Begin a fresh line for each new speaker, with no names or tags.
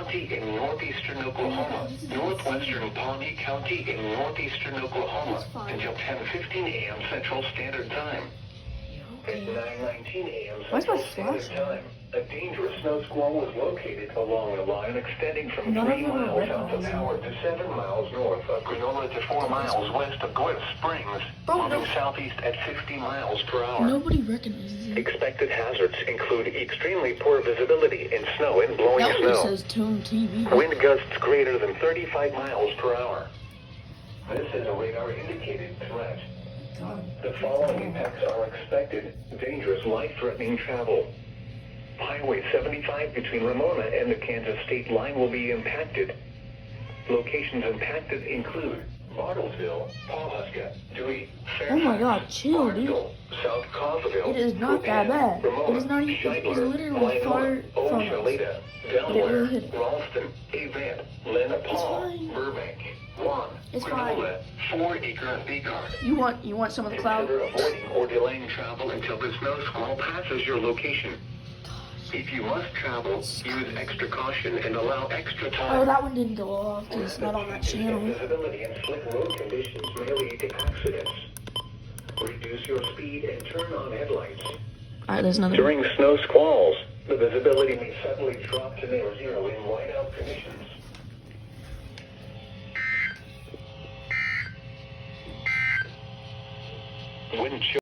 County in northeastern Oklahoma, northwestern Pawnee County in northeastern Oklahoma until 10:15 a.m. Central Standard Time. At 9:19 a.m. Central Standard Time, a dangerous snow squall was located along a line extending from 3 miles south of Howard to 7 miles north of Granola to 4 miles west of Gwinnett Springs, moving southeast at 60 miles per hour.
Nobody recognizes it.
Expected hazards include extremely poor visibility in snow and blowing
That
snow.
says Tune TV.
Wind gusts greater than 35 miles per hour. This is a radar-indicated threat. The following impacts are expected: dangerous, life-threatening travel. Highway 75 between Ramona and the Kansas state line will be impacted. Locations impacted include Bartlesville, Pawhuska, Dewey,
Oh my God, chill, dude.
Barksdale, South Coffeyville,
It is not that bad. It is not even. It is literally far from us.
Osaleda,
But it
Delaware,
really hit.
Ralston, Avant, Lenapaw,
fine.
Burbank, Juan,
It's fine.
Granola, 4 Acre and Beacon.
You want some of the cloud?
Consider avoiding or delaying travel until the snow squall passes your location. If you must travel, use extra caution and allow extra time.
Oh, that one didn't go off because it's not on that channel.
Visibility and slick road conditions may lead to accidents. Reduce your speed and turn on headlights.
Alright, there's another.
During snow squalls, the visibility may suddenly drop to near zero in whiteout conditions. Wind chill.